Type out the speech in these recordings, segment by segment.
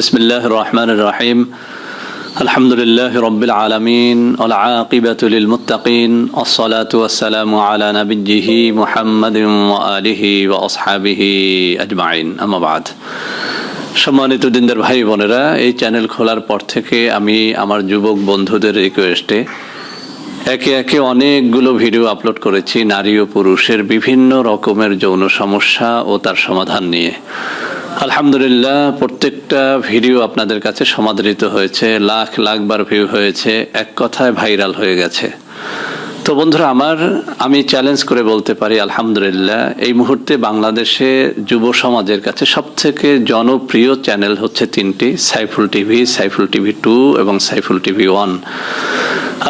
بسم الله الرحمن الرحيم الحمد لله رب العالمين والعاقبة للمتقين الصلاة والسلام على نبيه محمد وآله وأصحابه أجمعين أما بعد সম্মানিত দিনদার ভাই বোনেরা, এই চ্যানেল খোলার পর থেকে আমি আমার যুবক বন্ধুদের রিকোয়েস্টে একে একে অনেকগুলো ভিডিও আপলোড করেছি নারী ও পুরুষের বিভিন্ন রকমের যৌন সমস্যা ও তার সমাধান নিয়ে। আলহামদুলিল্লাহ, প্রত্যেকটা ভিডিও আপনাদের কাছে সমাদৃত হয়েছে, লাখ লাখ বার ভিউ হয়েছে, এক কথায় ভাইরাল হয়ে গেছে। তো বন্ধুরা আমি চ্যালেঞ্জ করে বলতে পারি আলহামদুলিল্লাহ এই মুহূর্তে বাংলাদেশে যুব সমাজের কাছে সবথেকে জনপ্রিয় চ্যানেল হচ্ছে তিনটি: সাইফুল টিভি, সাইফুল টিভি 2 এবং সাইফুল টিভি 1।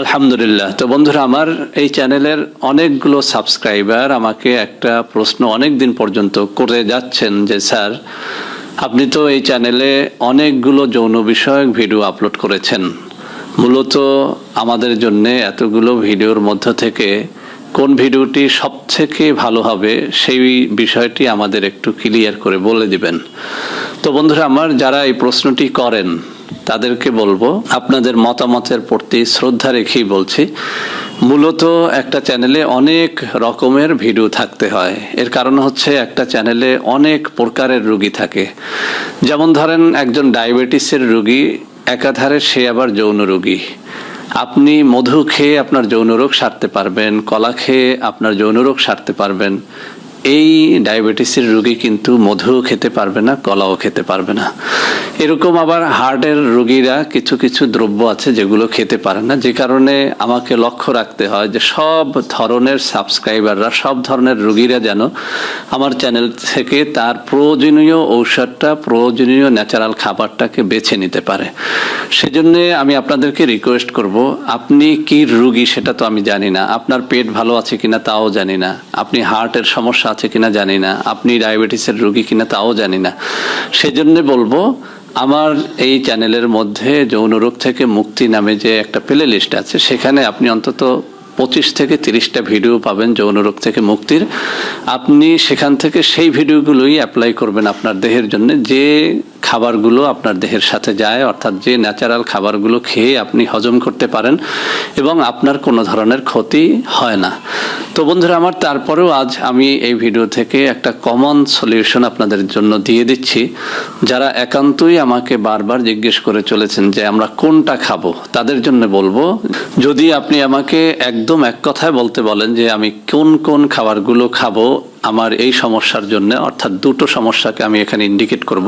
আলহামদুলিল্লাহ। তো বন্ধুরা, আমার এই চ্যানেলের অনেকগুলো সাবস্ক্রাইবার আমাকে একটা প্রশ্ন অনেক দিন পর্যন্ত করে যাচ্ছেন যে স্যার, আপনি তো এই চ্যানেলে অনেকগুলো যৌন বিষয়ক ভিডিও আপলোড করেছেন, মূলত আমাদের জন্য এতগুলো ভিডিওর মধ্য থেকে কোন ভিডিওটি সবথেকে ভালো হবে সেই বিষয়টি আমাদের একটু ক্লিয়ার করে বলে দিবেন। তো বন্ধুরা, যারা এই প্রশ্নটি করেন তাদেরকে বলবো, আপনাদের মতামতের প্রতি শ্রদ্ধা রেখেই বলছি, মূলত একটা চ্যানেলে অনেক রকমের ভিডিও থাকতে হয়। এর কারণ হচ্ছে একটা চ্যানেলে অনেক প্রকারের রোগী থাকে। যেমন ধরেন, একজন ডায়াবেটিসের রোগী একাধারে সে আবার যৌন রোগী। আপনি মধু খেয়ে আপনার যৌন রোগ সারতে পারবেন, কলা খেয়ে আপনার যৌন রোগ সারতে পারবেন। এই ডায়াবেটিসের রোগী কিন্তু মধুও খেতে পারবে না, কলাও খেতে পারবে না। এরকম আবার হার্টের রোগীরা কিছু কিছু দ্রব্য আছে যেগুলো খেতে পারে না, যে কারণে আমাকে লক্ষ্য রাখতে হয় যে সব ধরনের সাবস্ক্রাইবাররা, সব ধরনের রোগীরা যেন আমার চ্যানেল থেকে তার প্রয়োজনীয় ঔষধটা, প্রয়োজনীয় ন্যাচারাল খাবারটাকে বেছে নিতে পারে। সেজন্য আমি আপনাদেরকে রিকোয়েস্ট করব, আপনি কি রোগী সেটা তো আমি জানি না, আপনার পেট ভালো আছে কিনা তাও জানি না, আপনি হার্টের সমস্যা আছে কিনা জানি না, আপনি ডায়াবেটিসের রোগী কিনা তাও জানি না। সেজন্য বলবো, আমার এই চ্যানেলের মধ্যে যৌন রোগ থেকে মুক্তি নামে যে একটা প্লে লিস্ট আছে, সেখানে আপনি অন্তত 25 থেকে 30টা ভিডিও পাবেন যৌন রোগ থেকে মুক্তির। আপনি সেখান থেকে সেই ভিডিওগুলোই অ্যাপ্লাই করবেন আপনার দেহের জন্য, যে খাবারগুলো আপনার দেহের সাথে যায়, অর্থাৎ যে ন্যাচারাল খাবারগুলো খেয়ে আপনি হজম করতে পারেন এবং আপনার কোনো ধরনের ক্ষতি হয় না। তো বন্ধুরা, তারপরেও আজ আমি এই ভিডিও থেকে একটা কমন সলিউশন আপনাদের জন্য দিয়ে দিচ্ছি। যারা একান্তই আমাকে বারবার জিজ্ঞেস করে চলেছেন যে আমরা কোনটা খাবো, তাদের জন্য বলবো, যদি আপনি আমাকে একদম এক কথায় বলতে বলেন যে আমি কোন কোন খাবারগুলো খাবো আমার এই সমস্যার জন্য, অর্থাৎ দুটো সমস্যাকে আমি এখানে ইন্ডিকেট করব।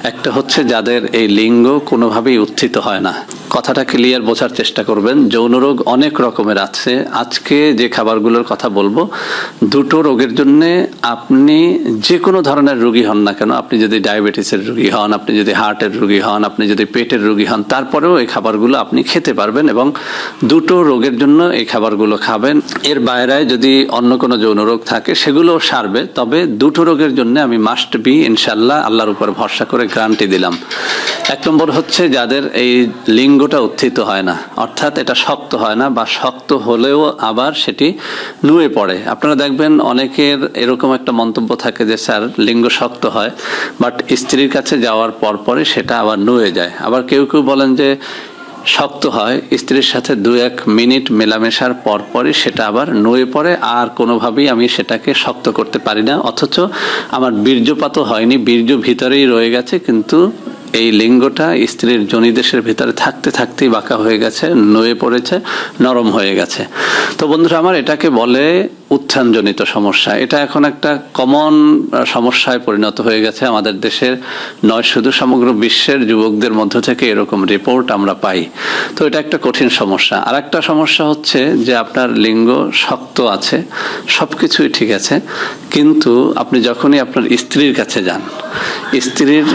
একটা হচ্ছে যাদের এই লিঙ্গ কোনোভাবেই উত্থিত হয় না। কথাটা ক্লিয়ার বোঝার চেষ্টা করবেন। যৌন রোগ অনেক রকমের আছে। আজকে যে খাবারগুলোর কথা বলবো, দুটো রোগের জন্য আপনি যে কোনো ধরনের রোগী হন না কেন, আপনি যদি ডায়াবেটিসের রোগী হন, আপনি যদি হার্টের রোগী হন, আপনি যদি পেটের রোগী হন, তারপরেও এই খাবারগুলো আপনি খেতে পারবেন এবং দুটো রোগের জন্য এই খাবারগুলো খাবেন। এর বাইরে যদি অন্য কোনো যৌন রোগ থাকে সেগুলো সারবে, তবে দুটো রোগের জন্য আমি মাস্ট বি ইনশাল্লাহ আল্লাহর উপর ভরসা করে গ্যারান্টি দিলাম। এক নম্বর হচ্ছে যাদের এই লিঙ্গটা উত্থিত হয় না, অর্থাৎ এটা শক্ত হয় না, বা শক্ত হলেও আবার সেটি নুয়ে পড়ে। আপনারা দেখবেন অনেকের এরকম একটা মন্তব্য থাকে যে স্যার, লিঙ্গ শক্ত হয় বাট স্ত্রীর কাছে যাওয়ার পরে সেটা আবার নুয়ে যায়। আবার কেউ কেউ বলেন যে শক্ত হয়, স্ত্রীর সাথে 2-1 মিনিট মেলামেশার পরই সেটা আবার নুয়ে পড়ে, আর কোনোভাবেই আমি সেটাকে শক্ত করতে পারি না, অথচ আমার বীর্যপাতও হয়নি, বীর্য ভিতরেই রয়ে গেছে, কিন্তু এই লিঙ্গটা স্ত্রীর যোনিদেশের ভিতরে থাকতে থাকতেই বাঁকা হয়ে গেছে, নুয়ে পড়েছে, নরম হয়ে গেছে। তো বন্ধুরা, এটাকে বলে উত্থানজনিত সমস্যা। এটা এখন একটা কমন সমস্যায় পরিণত হয়ে গেছে আমাদের দেশের নয়, শুধু সমগ্র বিশ্বের যুবকদের মধ্য থেকে এরকম রিপোর্ট আমরা পাই। তো এটা একটা কঠিন সমস্যা। আর একটা সমস্যা হচ্ছে যে আপনার লিঙ্গ শক্ত আছে, সবকিছুই ঠিক আছে, কিন্তু আপনি যখনই আপনার স্ত্রীর কাছে যান, স্ত্রীর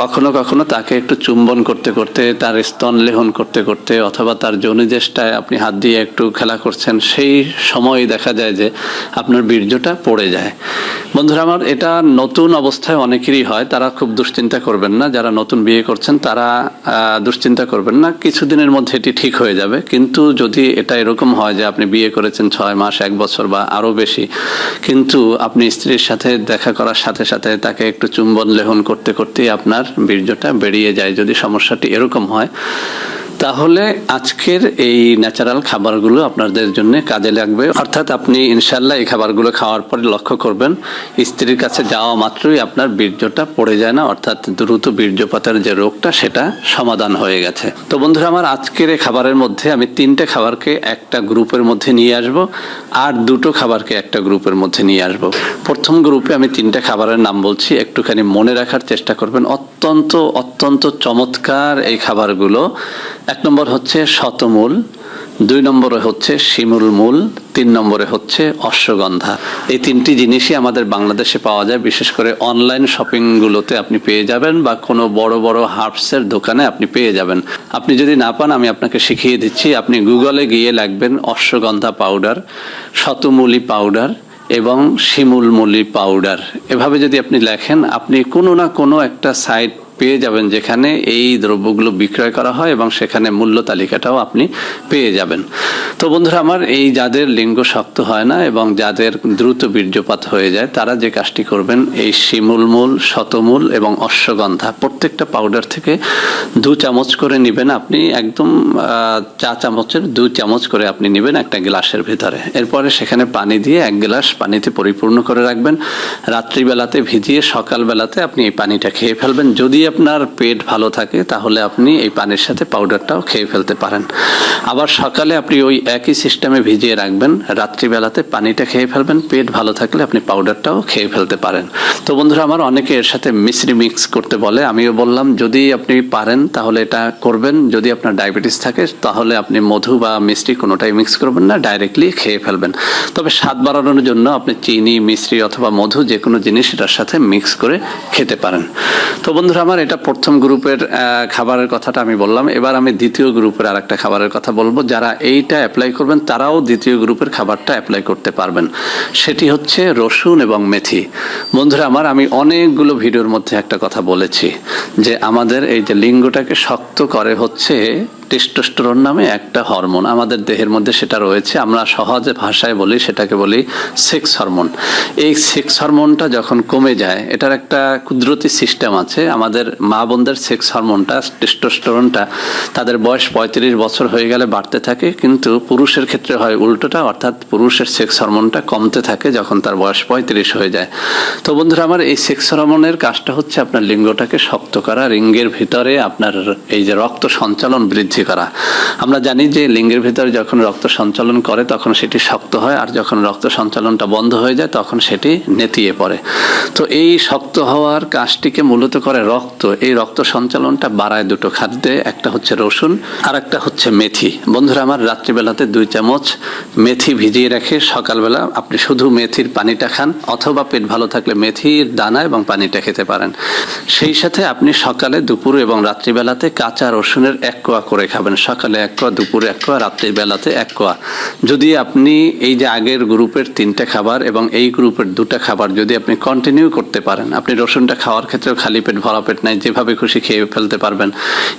কখনো কখনো তাকে একটু চুম্বন করতে করতে, তার স্তন লেহন করতে করতে, অথবা তার যৌনিদেশটায় আপনি হাত দিয়ে একটু খেলা করছেন, সেই সময় দেখা যায় যে আপনার বীর্যটা পড়ে যায়। বন্ধুরা, এটা নতুন অবস্থায় অনেকেরই হয়, তারা খুব দুশ্চিন্তা করবেন না। যারা নতুন বিয়ে করছেন তারা দুশ্চিন্তা করবেন না, কিছুদিনের মধ্যে এটি ঠিক হয়ে যাবে। কিন্তু যদি এটা এরকম হয় যে আপনি বিয়ে করেছেন 6 মাস, 1 বছর বা আরো বেশি, কিন্তু আপনি স্ত্রীর সাথে দেখা করার সাথে সাথে তাকে একটু চুম্বন লেহন করতে করতেই আপনার আপনার বীর্যটা বেরিয়ে যায়। যদি সমস্যাটি এরকম হয় তাহলে আজকের এই ন্যাচারাল খাবারগুলো আপনাদের জন্য কাজে লাগবে। অর্থাৎ আপনি ইনশাল্লাহ এই খাবারগুলো খাওয়ার পরে লক্ষ্য করবেন স্ত্রীর কাছে যাওয়া মাত্রই আপনার বীর্যটা পড়ে যায় না, অর্থাৎ দ্রুত বীর্যপাতের যে রোগটা সেটা সমাধান হয়ে গেছে। তো বন্ধুরা আমার, আজকের এই খাবারের মধ্যে আমি 3টে খাবারকে একটা গ্রুপের মধ্যে নিয়ে আসব, আর 2টো খাবারকে একটা গ্রুপের মধ্যে নিয়ে আসব। প্রথম গ্রুপে আমি 3টে খাবারের নাম বলছি, একটুখানি মনে রাখার চেষ্টা করবেন। অত্যন্ত অত্যন্ত চমৎকার এই খাবারগুলো। 1 নম্বর হচ্ছে শতমূল, 2 নম্বরে হচ্ছে শিমুল মূল, 3 নম্বরে হচ্ছে অশ্বগন্ধা। এই 3টি জিনিসই আমাদের বাংলাদেশে পাওয়া যায়, বিশেষ করে অনলাইন শপিংগুলোতে আপনি পেয়ে যাবেন বা কোনো বড় বড় হার্বসের দোকানে আপনি পেয়ে যাবেন। আপনি যদি না পান আমি আপনাকে শিখিয়ে দিচ্ছি। আপনি গুগলে গিয়ে লিখবেন অশ্বগন্ধা পাউডার, শতমূলী পাউডার এবং শিমুলমূলী পাউডার। এভাবে যদি আপনি লেখেন আপনি কোনো না কোনো একটা সাইট পেয়ে যাবেন যেখানে এই দ্রব্যগুলো বিক্রয় করা হয় এবং সেখানে মূল্য তালিকাটাও আপনি পেয়ে যাবেন। তো বন্ধুরা আমার, এই যাদের লিঙ্গ শক্ত হয় না এবং যাদের দ্রুত বীর্যপাত হয়ে যায় তারা যে কাজটি করবেন, এই শিমুলমূল, শতমূল এবং অশ্বগন্ধা প্রত্যেকটা পাউডার থেকে 2 চামচ করে নেবেন। আপনি একদম চা চামচের 2 চামচ করে আপনি নেবেন একটা গ্লাসের ভিতরে। এরপরে সেখানে পানি দিয়ে 1 গ্লাস পানিতে পরিপূর্ণ করে রাখবেন। রাত্রিবেলাতে ভিজিয়ে সকালবেলাতে আপনি এই পানিটা খেয়ে ফেলবেন। যদি আপনার পেট ভালো থাকে তাহলে আপনি এই পানির সাথে পাউডারটাও খেয়ে ফেলতে পারেন। আবার সকালে আপনি ওই একই সিস্টেমে ভিজিয়ে রাখবেন, রাত্রিবেলাতে পানিটা খেয়ে ফেলবেন। পেট ভালো থাকলে আপনি পাউডারটাও খেয়ে ফেলতে পারেন। তো বন্ধুরা আমার, অনেকে এর সাথে মিশ্রি মিক্স করতে বলে, আমিও বললাম যদি আপনি পারেন তাহলে এটা করবেন। যদি আপনার ডায়াবেটিস থাকে তাহলে আপনি মধু বা মিষ্টি কোনোটাই মিক্স করবেন না, ডাইরেক্টলি খেয়ে ফেলবেন। তবে স্বাদ বাড়ানোর জন্য আপনি চিনি, মিশ্রি অথবা মধু যে কোনো জিনিস এটার সাথে মিক্স করে খেতে পারেন। তো বন্ধুরা আমার, এটা প্রথম গ্রুপের খাবারের কথাটা আমি বললাম। এবার আমি দ্বিতীয় গ্রুপের আরেকটা খাবারের কথা বলবো। যারা এইটা অ্যাপ্লাই করবেন তারাও দ্বিতীয় গ্রুপের খাবারটা অ্যাপ্লাই করতে পারবেন। সেটি হচ্ছে রসুন এবং মেথি। বন্ধুরা আমার, আমি অনেকগুলো ভিডিওর মধ্যে একটা কথা বলেছি যে আমাদের এই যে লিঙ্গটাকে শক্ত করে হচ্ছে টেস্টোস্টেরন নামে একটা হরমোন আমাদের দেহের মধ্যে সেটা রয়েছে। আমরা সহজে ভাষায় বলি, সেটাকে বলি সেক্স হরমোন। এই সেক্স হরমোনটা যখন কমে যায়, এটার একটা কুদরতি সিস্টেম আছে। আমাদের মা বোনদের সেক্স হরমোনটা, টেস্টোস্টেরনটা, তাদের বয়স 35 বছর হয়ে গেলে বাড়তে থাকে, কিন্তু পুরুষের ক্ষেত্রে হয় উল্টোটা, অর্থাৎ পুরুষের সেক্স হরমোনটা কমতে থাকে যখন তার বয়স 35 হয়ে যায়। তো বন্ধুরা আমার, এই সেক্স হরমোনের কাজটা হচ্ছে আপনার লিঙ্গটাকে শক্ত করা, লিঙ্গের ভিতরে আপনার এই যে রক্ত সঞ্চালন বৃদ্ধি করা। আমরা জানি যে লিঙ্গের ভিতরে যখন রক্ত সঞ্চালন করে তখন সেটি শক্ত হয়, আর যখন রক্ত সঞ্চালনটা বন্ধ হয়ে যায় তখন সেটি নেতিয়ে পড়ে। তো এই শক্ত হওয়ার কাজটিকে মূলত করে রক্ত। এই রক্ত সঞ্চালনটা বাড়ায় 2টো খাদ্যে, একটা হচ্ছে রসুন আর একটা হচ্ছে মেথি। বন্ধুরা আমার, রাত্রিবেলাতে 2 চামচ মেথি ভিজিয়ে রেখে সকালবেলা আপনি শুধু মেথির পানিটা খান, অথবা পেট ভালো থাকলে মেথির দানা এবং পানিটা খেতে পারেন। সেই সাথে আপনি সকালে, দুপুরে এবং রাত্রিবেলাতে কাঁচা রসুনের 1 কোয়া করে খাবেন। সকালে 1 কোয়া, দুপুরে 1 কোয়া, রাত্রির বেলাতে 1 কোয়া। যদি আপনি এই যে আগের গ্রুপের 3টে খাবার এবং এই গ্রুপের 2টা খাবার যদি আপনি কন্টিনিউ করতে পারেন, আপনি রসুনটা খাওয়ার ক্ষেত্রেও খালি পেট ভরা পেট নাই, যেভাবে খুশি খেয়ে ফেলতে পারবেন।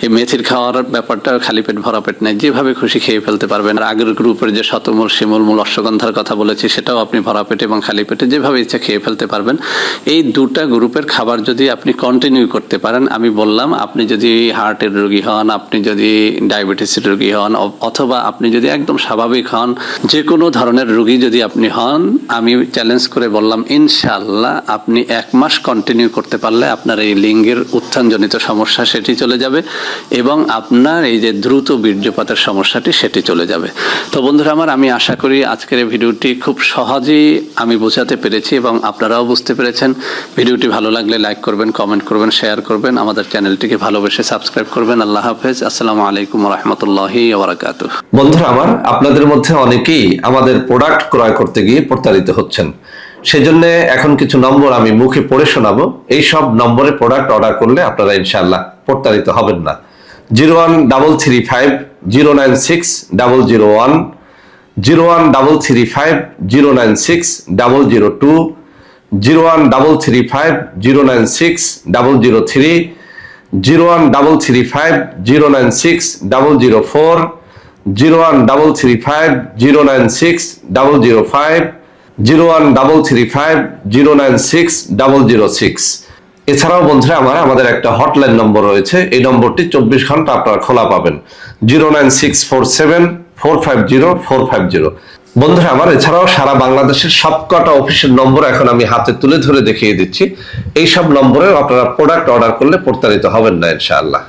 এই মেথির খাওয়ার ব্যাপারটাও খালি পেট ভরা পেট নাই, যেভাবে খুশি খেয়ে ফেলতে পারবেন। আর আগের গ্রুপের যে শতমূল, শিমুলমূল, অশ্বগন্ধার কথা বলেছি সেটাও আপনি ভরা পেটে এবং খালি পেটে যেভাবে ইচ্ছা খেয়ে ফেলতে পারবেন। এই 2টা গ্রুপের খাবার যদি আপনি কন্টিনিউ করতে পারেন, আমি বললাম আপনি যদি হার্টের রোগী হন, আপনি যদি ডায়াবেটিসের রোগী হন, অথবা আপনি যদি একদম স্বাভাবিক হন, যে কোনো ধরনের রোগী যদি আপনি হন, আমি চ্যালেঞ্জ করে বললাম ইনশাআল্লাহ আপনি 1 মাস কন্টিনিউ করতে পারলে আপনার এই লিঙ্গের উত্থানজনিত সমস্যা সেটি চলে যাবে এবং আপনার এই যে দ্রুত বীর্যপাতের সমস্যাটি সেটি চলে যাবে। তো বন্ধুরা আমার, আমি আশা করি আজকের এই ভিডিওটি খুব সহজেই আমি বোঝাতে পেরেছি এবং আপনারাও বুঝতে পেরেছেন। ভিডিওটি ভালো লাগলে লাইক করবেন, কমেন্ট করবেন, শেয়ার করবেন, আমাদের চ্যানেলটিকে ভালোবেসে সাবস্ক্রাইব করবেন। আল্লাহ হাফেজ। আসসালামু আলাইকুম ওয়া রাহমাতুল্লাহি ওয়া বারাকাতুহু। বন্ধুরা আমার, আপনাদের মধ্যে অনেকেই আমাদের প্রোডাক্ট ক্রয় করতে গিয়ে প্রতারিত হচ্ছেন। সেজন্য এখন কিছু নম্বর আমি মুখে পড়ে শোনাবো। এই সব নম্বরে প্রোডাক্ট অর্ডার করলে আপনারা ইনশাআল্লাহ প্রতারিত হবেন না। 01335096001, 01335096002, 01335096003, 01335096004, 01335096005, 01335096006। এছাড়াও বন্ধুরা আমাদের একটা হটলাইন নম্বর রয়েছে, এই নম্বরটি 24 ঘন্টা আপনারা খোলা পাবেন, 09647450450। বন্ধুরা এছাড়াও সারা বাংলাদেশের সবকটা অফিসের নম্বর এখন আমি হাতে তুলে ধরে দেখিয়ে দিচ্ছি। এই সব নম্বরে আপনারা প্রোডাক্ট অর্ডার করলে প্রতারিত হবেন না ইনশাআল্লাহ।